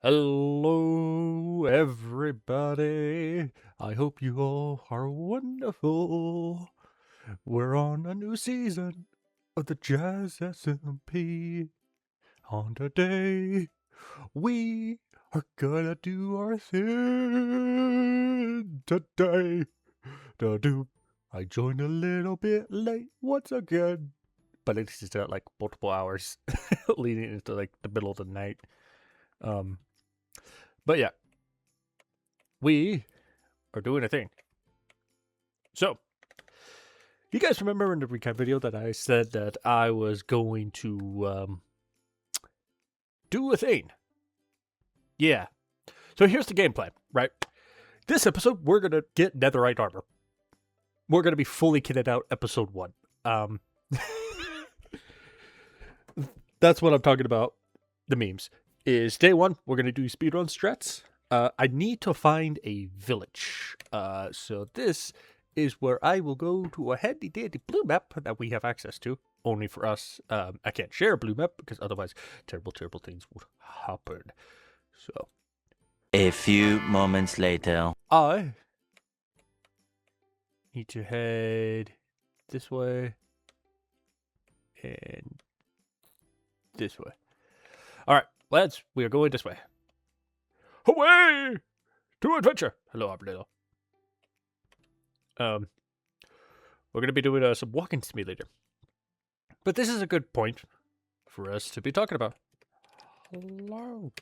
Hello, everybody. I hope you all are wonderful. We're on a new season of the Jazz SMP. On today, we are gonna do our thing today. Da-do. I joined a little bit late once again, but it's just like multiple hours leading into like the middle of the night. But yeah, we are doing a thing. So, you guys remember in the recap video that I said that I was going to do a thing? Yeah. So here's the game plan, right? This episode, we're going to get netherite armor. We're going to be fully kitted out episode 1. That's what I'm talking about, the memes. Is day 1, we're going to do speedrun strats. I need to find a village. So this is where I will go to a handy dandy blue map that we have access to. Only for us. I can't share a blue map because otherwise terrible things would happen. So A few moments later. I need to head this way and this way. Alright, lads, we are going this way. Away to adventure! Hello, Aberdale. We're going to be doing some walking simulator. But this is a good point for us to be talking about. Hello.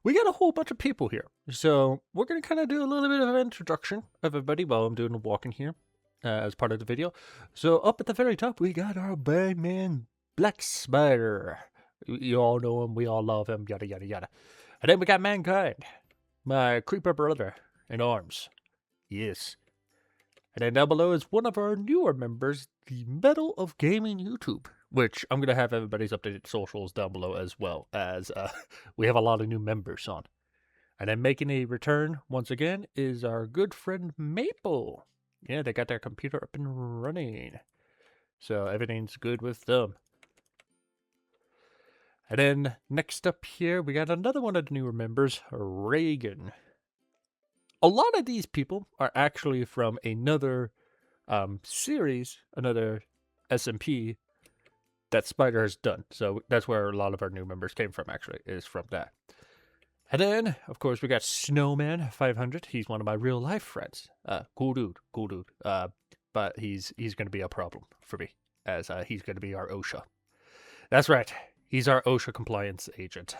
We got a whole bunch of people here. So we're going to kind of do a little bit of an introduction of everybody while I'm doing the walking here as part of the video. So up at the very top, we got our bad man, Black Spider. You all know him. We all love him. Yada, yada, yada. And then we got Mankind, my creeper brother in arms. Yes. And then down below is one of our newer members, the Medal of Gaming YouTube, which I'm going to have everybody's updated socials down below as well, as we have a lot of new members on. And then making a return, once again, is our good friend Maple. Yeah, they got their computer up and running. So everything's good with them. And then next up here, we got another one of the newer members, Reagan. A lot of these people are actually from another series, another SMP that Spider has done. So that's where a lot of our new members came from, actually, is from that. And then, of course, we got Snowman 500. He's one of my real life friends. Cool dude. But he's going to be a problem for me, as he's going to be our OSHA. That's right. He's our OSHA compliance agent.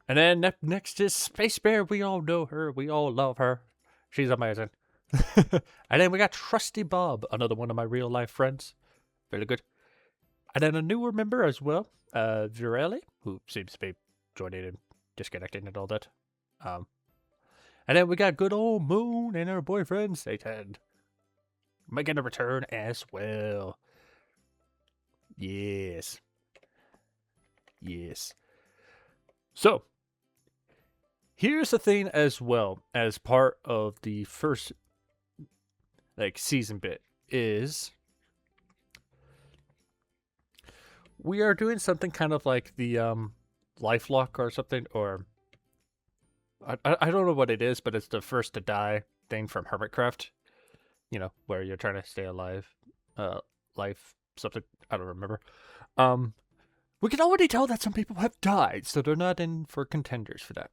And then next is Space Bear. We all know her. We all love her. She's amazing. And then we got Trusty Bob, another one of my real life friends. Very good. And then a newer member as well, Virelli, who seems to be joining and disconnecting and all that. And then we got good old Moon and her boyfriend, Satan, making a return as well. Yes. So, here's the thing as well, as part of the first season bit, is we are doing something kind of like the life lock or something, or I don't know what it is, but it's the first to die thing from Hermitcraft. You know, where you're trying to stay alive. Life something, I don't remember. We can already tell that some people have died, so they're not in for contenders for that.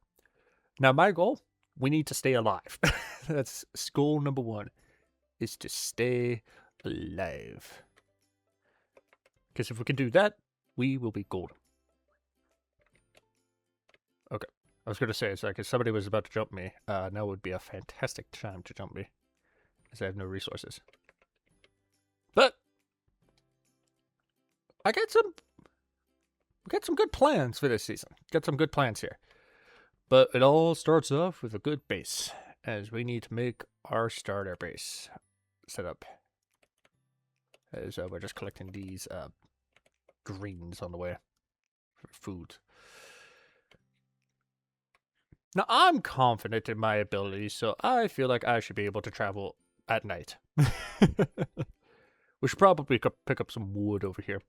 Now, my goal, we need to stay alive. That's goal number 1, is to stay alive. Because if we can do that, we will be golden. Okay. I was going to say, it's like if somebody was about to jump me, now would be a fantastic time to jump me, as I have no resources. But we got some good plans for this season. Got some good plans here. But it all starts off with a good base, as we need to make our starter base set up. As we're just collecting these greens on the way for food. Now, I'm confident in my abilities, so I feel like I should be able to travel at night. We should probably pick up some wood over here.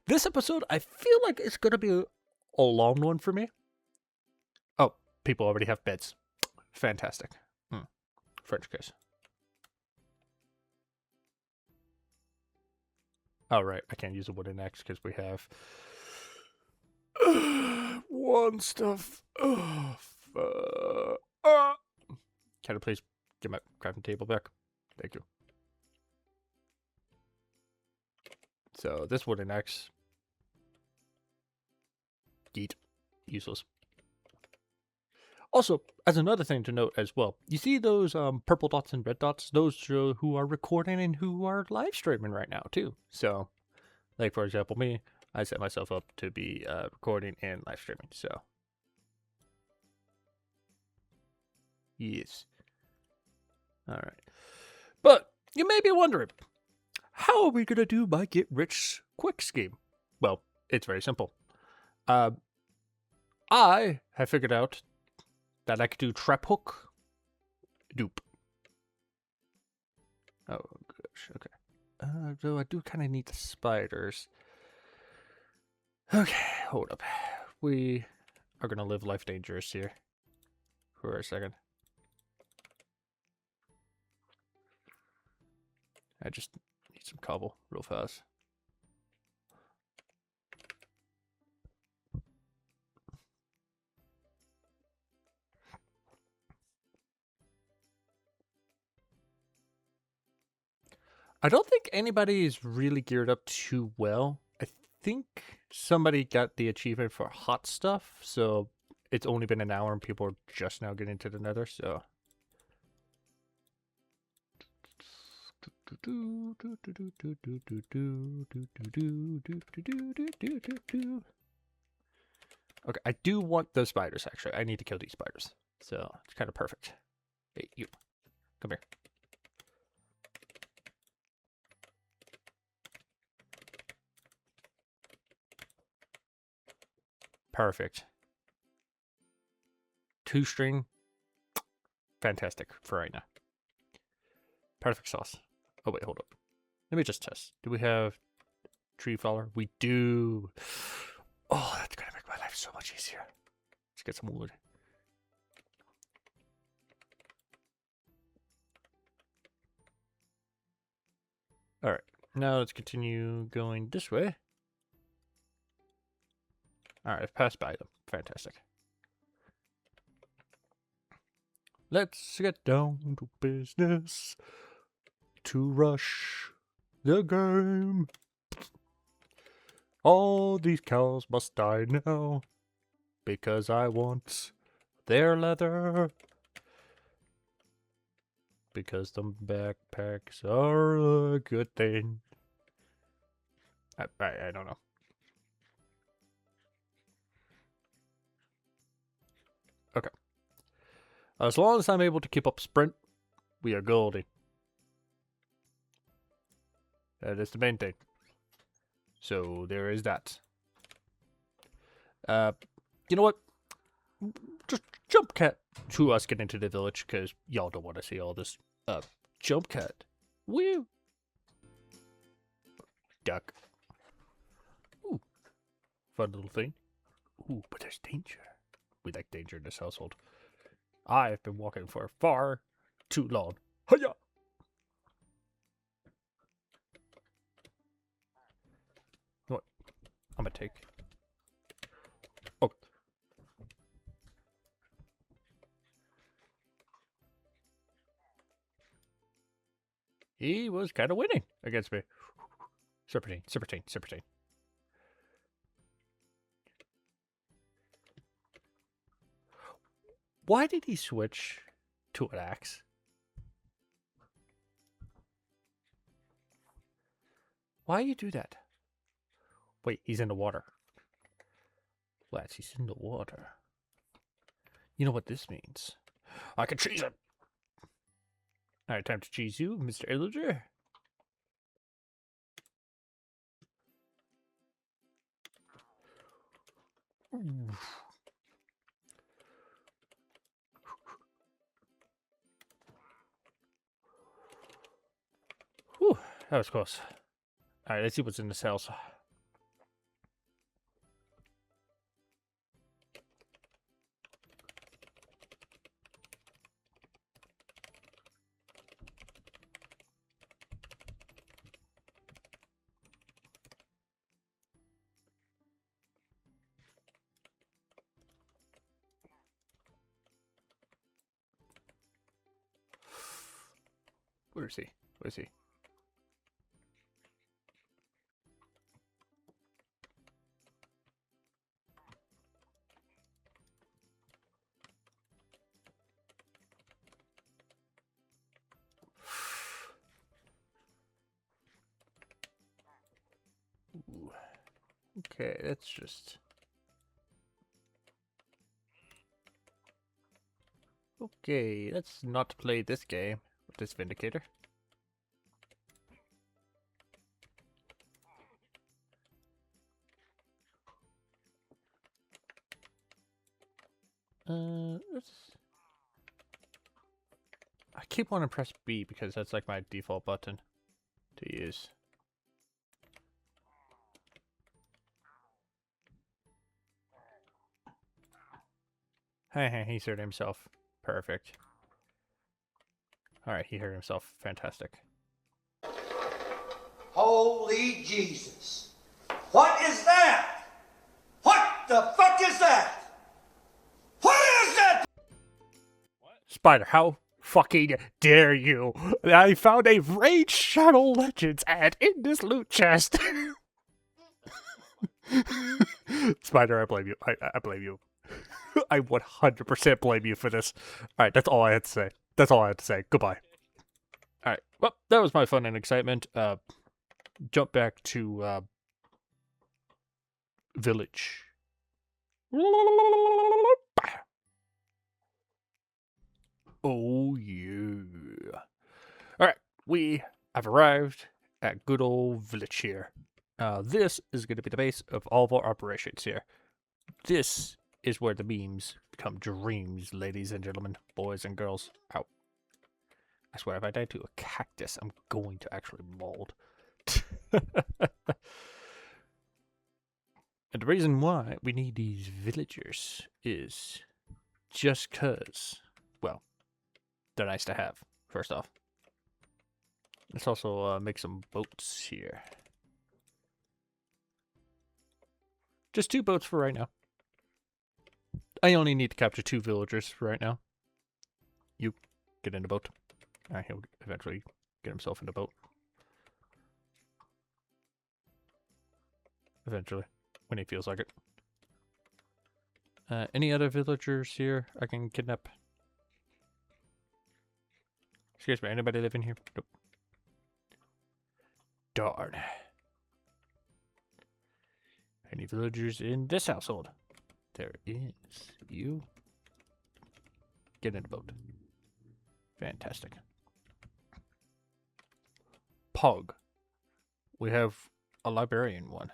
This episode, I feel like it's going to be a long one for me. Oh, people already have beds. Fantastic. French kiss. Oh, right. I can't use a wooden axe because we have one stuff. Can I please get my crafting table back? Thank you. So this wooden axe. Yeet. Useless. Also, as another thing to note as well, you see those purple dots and red dots? Those show who are recording and who are live streaming right now, too. So, like, for example, me, I set myself up to be recording and live streaming, so. Yes. Alright. But, you may be wondering, how are we going to do my get rich quick scheme? Well, it's very simple. I have figured out that I could do trap hook, dupe. Oh gosh, okay. Though I do kind of need the spiders. Okay, hold up. We are gonna live life dangerous here for a second. I just need some cobble real fast. I don't think anybody is really geared up too well. I think somebody got the achievement for hot stuff, so it's only been an hour and people are just now getting to the nether, so. Okay, I do want those spiders, actually. I need to kill these spiders, so it's kind of perfect. Hey, you. Come here. Perfect. 2-string. Fantastic for right now. Perfect sauce. Oh, wait, hold up. Let me just test. Do we have tree flower? We do. Oh, that's going to make my life so much easier. Let's get some wood. Alright, now let's continue going this way. Alright, I've passed by them. Fantastic. Let's get down to business to rush the game. All these cows must die now because I want their leather. Because the backpacks are a good thing. I don't know. Okay. As long as I'm able to keep up sprint, we are golden. That is the main thing. So there is that. You know what? Just jump cut to us getting to the village because y'all don't want to see all this. Jump cut. Woo. Duck. Ooh. Fun little thing. Ooh, but there's danger. We like danger in this household. I have been walking for far too long. Hiya! What? I'm gonna take. Oh. He was kind of winning against me. Serpentine, serpentine, serpentine. Why did he switch to an axe? Why you do that? Wait, he's in the water. Lads, he's in the water. You know what this means? I can cheese him! Alright, time to cheese you, Mr. Illager. That was close. Alright, let's see what's in this house. Where is he? Where is he? Ooh. Okay, that's just... Okay, let's not play this game with this Vindicator. I keep wanting to press B because that's like my default button to use. Hey, he's hurt himself. Perfect. Alright, he hurt himself. Fantastic. Holy Jesus. What is that? What the fuck is that? What is that? Spider, how fucking dare you? I found a Raid Shadow Legends ad in this loot chest. Spider, I blame you. I blame you. I 100% blame you for this. Alright, that's all I had to say. That's all I had to say. Goodbye. Alright, well, that was my fun and excitement. Jump back to, village. Oh, yeah. Alright, we have arrived at good old village here. This is going to be the base of all of our operations here. This is where the memes become dreams, ladies and gentlemen, boys and girls. Ow. I swear, if I die to a cactus, I'm going to actually mold. And the reason why we need these villagers is just because, well, they're nice to have, first off. Let's also make some boats here. Just 2 boats for right now. I only need to capture 2 villagers for right now. You, get in the boat. He'll eventually get himself in the boat. Eventually, when he feels like it. Any other villagers here I can kidnap? Excuse me, anybody live in here? Nope. Darn. Any villagers in this household? There is. You. Get in the boat. Fantastic. Pug. We have a librarian one.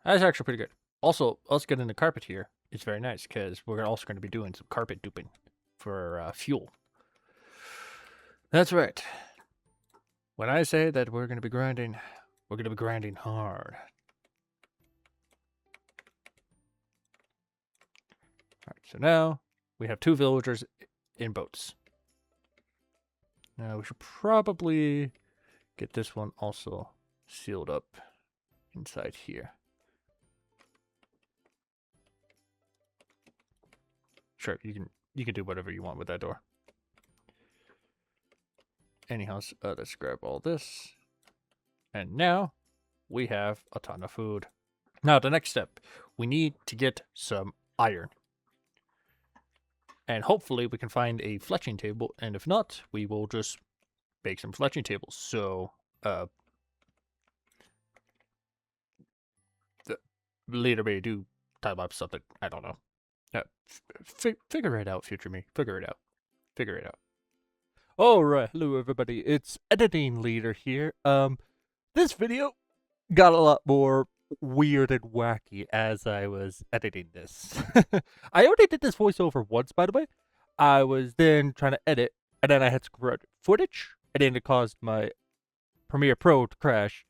That's actually pretty good. Also, us getting the carpet here is very nice because we're also going to be doing some carpet duping for fuel. That's right. When I say that we're going to be grinding hard. Alright, so now we have 2 villagers in boats. Now we should probably get this one also sealed up inside here. Sure, you can do whatever you want with that door. Anyhow, let's grab all this. And now we have a ton of food. Now the next step, we need to get some iron. And hopefully we can find a fletching table, and if not, we will just make some fletching tables. So, the later may do time up something. I don't know. Figure it out, future me. Figure it out. Figure it out. Alright, hello everybody. It's Editing Leader here. This video got a lot more weird and wacky as I was editing this. I already did this voiceover once, by the way. I was then trying to edit, and then I had screwed footage, and then it caused my Premiere Pro to crash,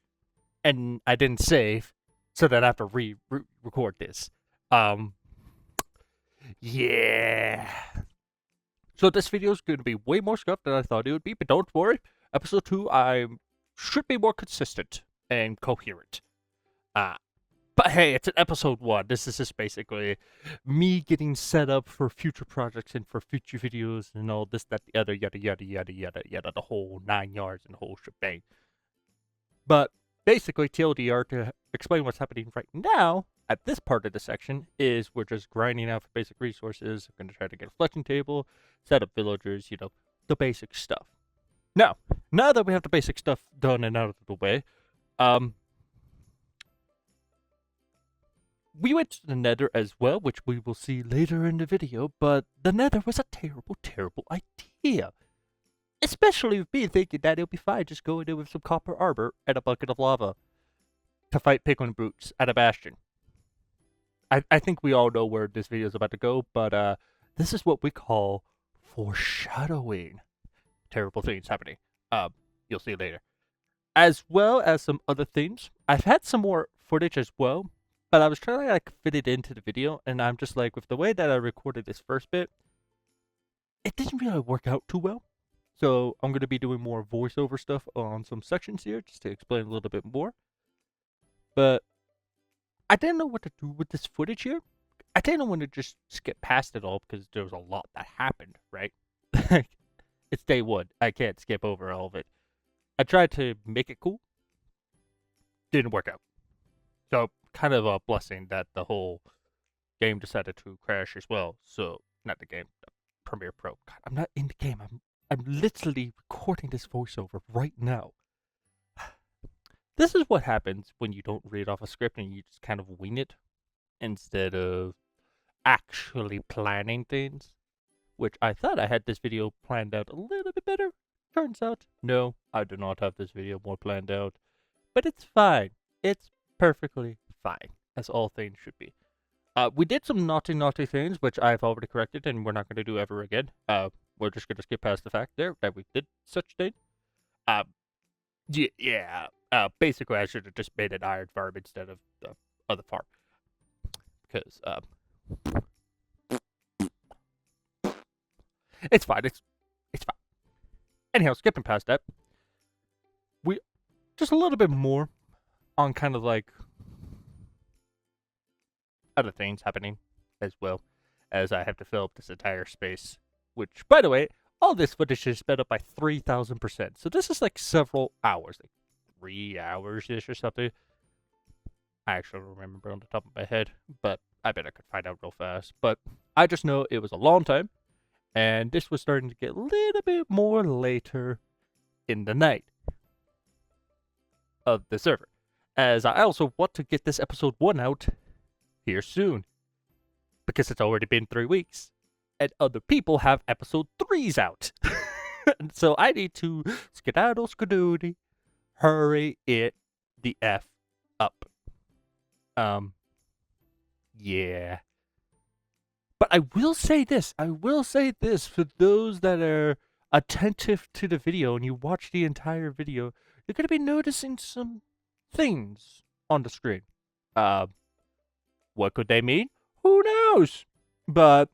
and I didn't save, so that I have to record this. Yeah. So this video is going to be way more scuffed than I thought it would be, but don't worry. Episode 2, I should be more consistent and coherent. But hey, it's an episode 1. This is just basically me getting set up for future projects and for future videos and all this, that, the other, yada, yada, yada, yada, yada, the whole 9 yards and the whole shebang. But basically, TLDR, to explain what's happening right now at this part of the section, is we're just grinding out for basic resources. We're going to try to get a fletching table, set up villagers, you know, the basic stuff. Now that we have the basic stuff done and out of the way, we went to the Nether as well, which we will see later in the video, but the Nether was a terrible, terrible idea. Especially with me thinking that it would be fine just going in with some copper armor and a bucket of lava to fight piglin brutes at a bastion. I think we all know where this video is about to go, but this is what we call foreshadowing. Terrible things happening. You'll see later. As well as some other things. I've had some more footage as well, but I was trying to like fit it into the video, and I'm just like, with the way that I recorded this first bit, it didn't really work out too well. So I'm going to be doing more voiceover stuff on some sections here, just to explain a little bit more. But I didn't know what to do with this footage here. I didn't want to just skip past it all because there was a lot that happened, right? It's day 1. I can't skip over all of it. I tried to make it cool. Didn't work out. So kind of a blessing that the whole game decided to crash as well. So, not the game, the Premiere Pro. God, I'm not in the game. I'm literally recording this voiceover right now. This is what happens when you don't read off a script and you just kind of wing it instead of actually planning things, which I thought I had this video planned out a little bit better. Turns out, no, I do not have this video more planned out, but it's fine. It's perfectly fine, as all things should be. We did some naughty things, which I've already corrected and we're not going to do ever again. We're just going to skip past the fact there that we did such thing. Basically, I should have just made an iron farm instead of the other farm. Because, it's fine. It's fine. Anyhow, skipping past that, we just a little bit more on kind of like other things happening as well, as I have to fill up this entire space. Which, by the way, all this footage is sped up by 3,000%. So this is like several hours, like 3 hours-ish or something. I actually don't remember on the top of my head, but I bet I could find out real fast. But I just know it was a long time, and this was starting to get a little bit more later in the night of the server. As I also want to get this episode 1 out here soon, because it's already been 3 weeks. And other people have episode 3s out. So I need to skedaddle skadoody, hurry it the F up. Yeah. But I will say this for those that are attentive to the video and you watch the entire video, you're going to be noticing some things on the screen. What could they mean? Who knows? But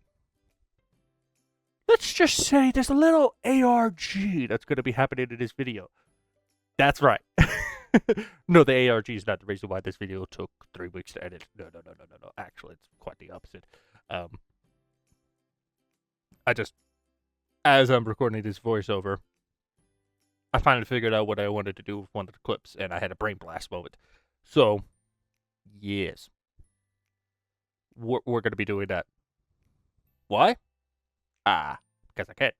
let's just say there's a little ARG that's going to be happening in this video. That's right. No, the ARG is not the reason why this video took 3 weeks to edit. No. Actually, it's quite the opposite. I just, as I'm recording this voiceover, I finally figured out what I wanted to do with one of the clips, and I had a brain blast moment. So, yes. We're going to be doing that. Why? Because I can.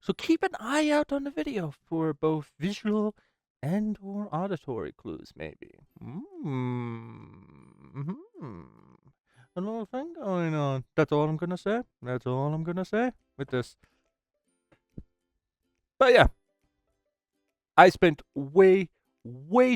So keep an eye out on the video for both visual and or auditory clues, maybe. A little thing going on. That's all I'm going to say. That's all I'm going to say with this. But yeah. I spent way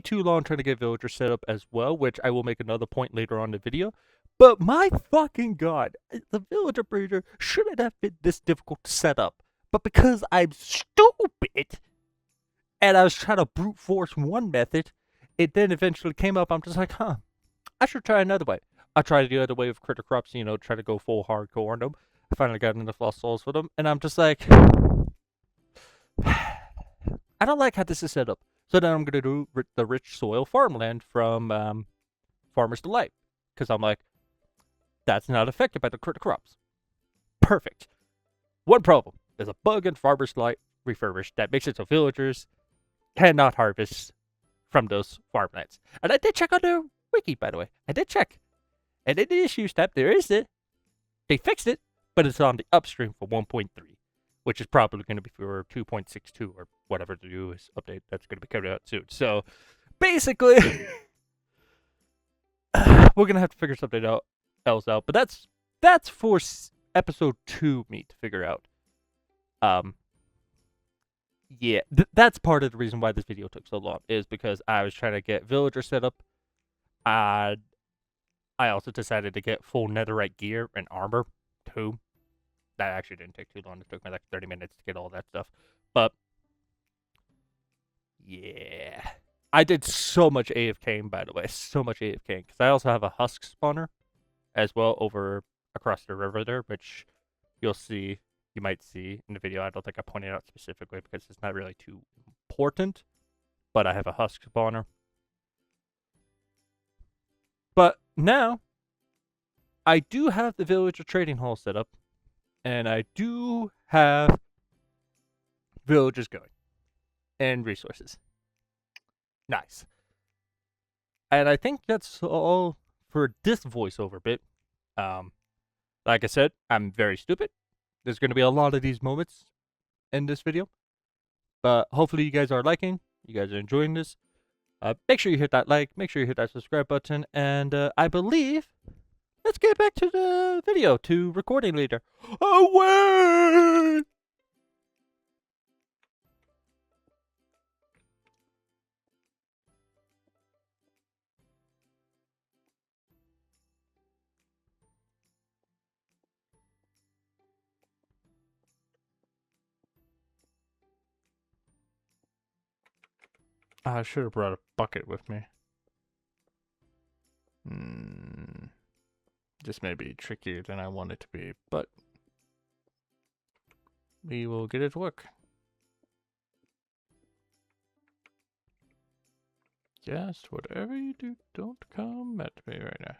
too long trying to get villagers set up as well, which I will make another point later on in the video. But my fucking god, the villager breeder shouldn't have been this difficult to set up. But because I'm stupid, And I was trying to brute force one method. It then eventually came up. I'm just like, huh, I should try another way. I tried the other way with critter crops, try to go full hardcore on them. I finally got enough lost souls for them, and I'm just like, I don't like how this is set up. So then I'm gonna do the rich soil farmland from Farmer's Delight, because I'm like, that's not affected by the critter crops. Perfect. One problem: there's a bug in Farmer's Delight refurbished that makes it so villagers cannot harvest from those farmlands. And I did check on their wiki, by the way. I did check. And in the issue step, there is it. They fixed it, but it's on the upstream for 1.3, which is probably going to be for 2.62 or whatever the newest update that's going to be coming out soon. So basically, we're going to have to figure something else out. But that's for episode 2 me to figure out. Yeah, that's part of the reason why this video took so long, is because I was trying to get villager set up. I also decided to get full netherite gear and armor too. That actually didn't take too long. It took me like 30 minutes to get all that stuff. But yeah, I did so much AFKing, by the way, so much AFKing, because I also have a husk spawner as well over across the river there, which you might see in the video. I don't think I pointed out specifically because it's not really too important, but I have a husk spawner. But now, I do have the villager trading hall set up, and I do have villagers going, and resources. Nice. And I think that's all for this voiceover bit. Like I said, I'm very stupid. There's going to be a lot of these moments in this video, but hopefully you guys are liking, you guys are enjoying this. Make sure you hit that like, make sure you hit that subscribe button, and I believe, let's get back to the video, to recording later. Away! I should have brought a bucket with me. This may be trickier than I want it to be, but we will get it to work. Yes, whatever you do, don't come at me right now.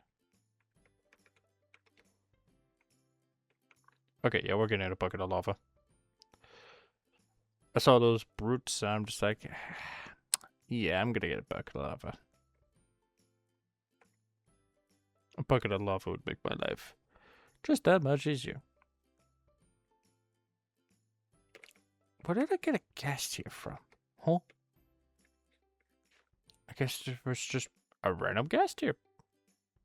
Okay, yeah, we're getting a bucket of lava. I saw those brutes, and I'm just like, yeah, I'm gonna get a bucket of lava. A bucket of lava would make my life just that much easier. Where did I get a gas tier from? Huh? I guess there was just a random gas tier.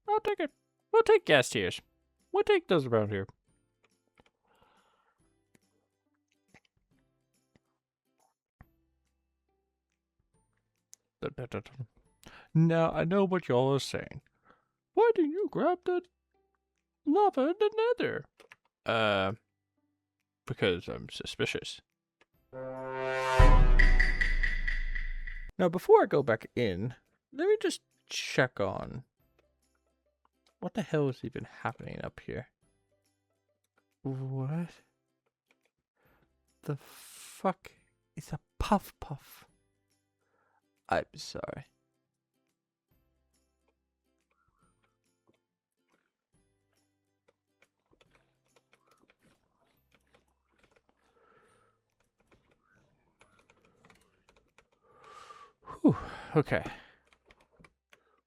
I'll take it. We'll take gas tiers. We'll take those around here. Now, I know what y'all are saying. Why didn't you grab the lava in the nether? Because I'm suspicious. Now, before I go back in, let me just check on what the hell is even happening up here. What the fuck is a puff puff? I'm sorry. Whew, okay.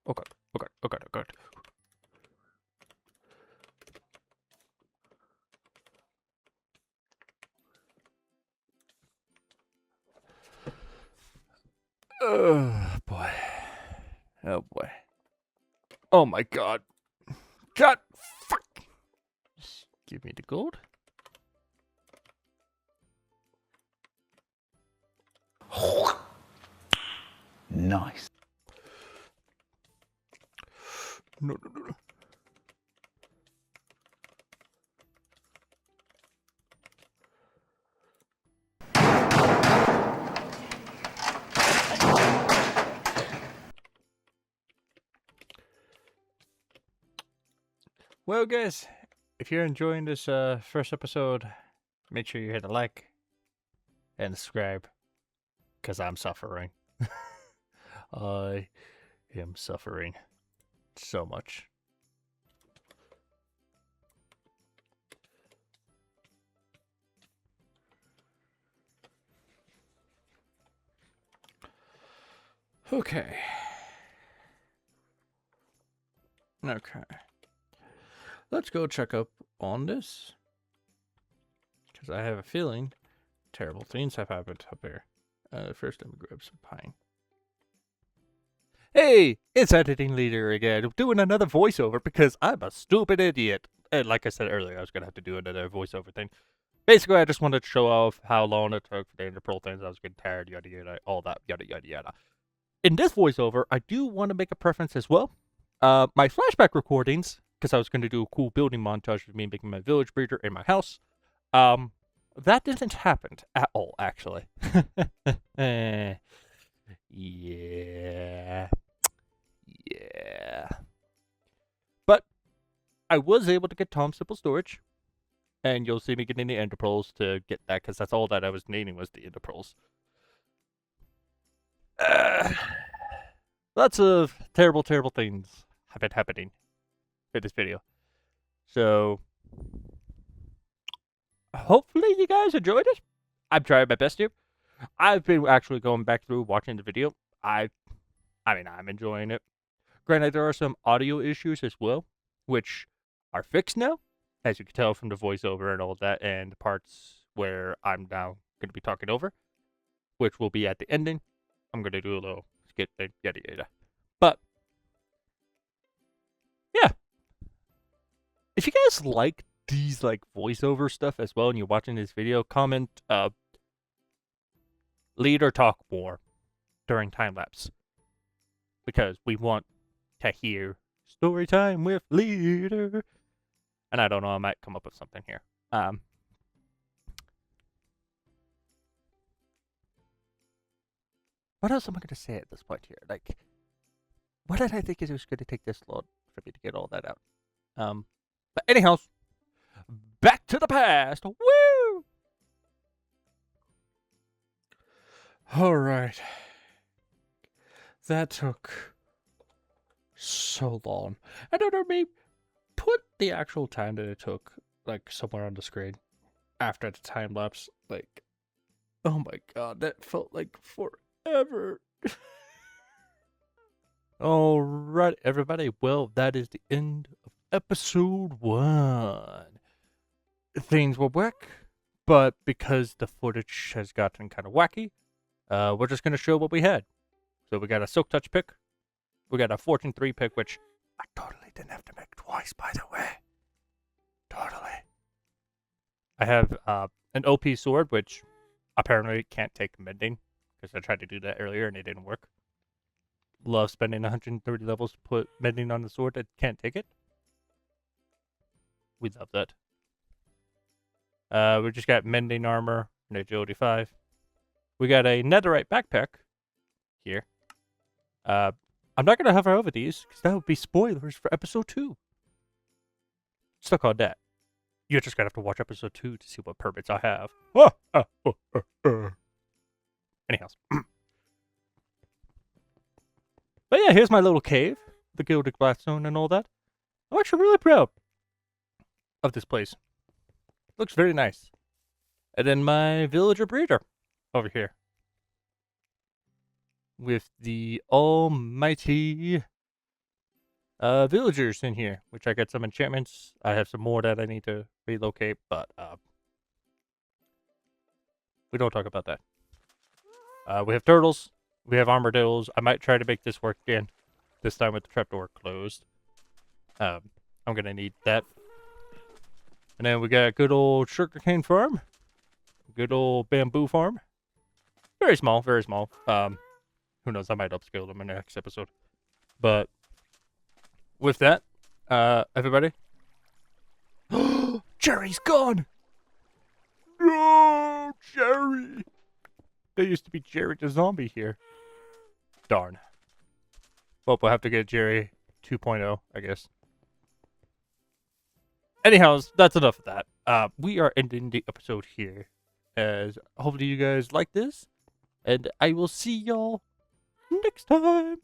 Oh god, oh god, oh god, oh god. Oh boy. Oh boy. Oh my god. God, fuck. Just give me the gold. Nice. No, no, no, no. Well, guys, if you're enjoying this first episode, make sure you hit a like and subscribe, because I'm suffering. I am suffering so much. Okay. Okay. Let's go check up on this, because I have a feeling terrible things have happened up here. First, let me grab some pine. Hey, it's Editing Leader again, doing another voiceover because I'm a stupid idiot. And like I said earlier, I was going to have to do another voiceover thing. Basically, I just wanted to show off how long it took for the Ender Pearl things. I was getting tired, yada yada, all that, yada yada yada. In this voiceover, I do want to make a preference as well. My flashback recordings, because I was going to do a cool building montage of me making my village breeder in my house. That didn't happen at all, actually. Yeah. Yeah. But I was able to get Tom Simple Storage. And you'll see me getting the Ender Pearls to get that, because that's all that I was needing was the Ender Pearls. Lots of terrible, terrible things have been happening in this video. So, hopefully you guys enjoyed it. I'm trying my best here. I've been actually going back through watching the video. I mean, I'm enjoying it. Granted, there are some audio issues as well, which are fixed now, as you can tell from the voiceover and all that, and the parts where I'm now going to be talking over, which will be at the ending. I'm going to do a little skit thing, yada yada. But, yeah. If you guys like these, like, voiceover stuff as well, and you're watching this video, comment, lead or talk more during time lapse. Because we want to hear story time with Leader. And I don't know, I might come up with something here. What else am I going to say at this point here? Like, what did I think it was going to take this long for me to get all that out? But anyhow, back to the past. Woo! All right. That took so long. I don't know, maybe put the actual time that it took, like, somewhere on the screen after the time lapse. Like, oh my god, that felt like forever. Alright, everybody. Well, that is the end of episode 1. Things will work, but because the footage has gotten kind of wacky, we're just going to show what we had. So we got a Silk Touch pick. We got a Fortune 3 pick, which I totally didn't have to make twice, by the way. Totally. I have an OP sword, which apparently can't take mending, because I tried to do that earlier and it didn't work. Love spending 130 levels to put mending on the sword that can't take it. We love that. We just got mending armor and agility 5. We got a netherite backpack here. I'm not going to hover over these, because that would be spoilers for episode 2. Stuck on that. You're just going to have to watch episode 2 to see what permits I have. Anyhow. But yeah, here's my little cave. The gilded glassstone and all that. I'm actually really proud of this place. Looks very nice. And then my villager breeder over here. With the almighty villagers in here, which I got some enchantments. I have some more that I need to relocate, but we don't talk about that. We have turtles. We have armadillos. I might try to make this work again. This time with the trapdoor closed. I'm going to need that. And then we got a good old sugarcane farm. Good old bamboo farm. Very small, very small. Who knows, I might upscale them in the next episode. But with that, everybody. Jerry's gone! No, Jerry! There used to be Jerry the zombie here. Darn. Well, we'll have to get Jerry 2.0, I guess. Anyhow, that's enough of that. We are ending the episode here. As hopefully you guys like this. And I will see y'all next time.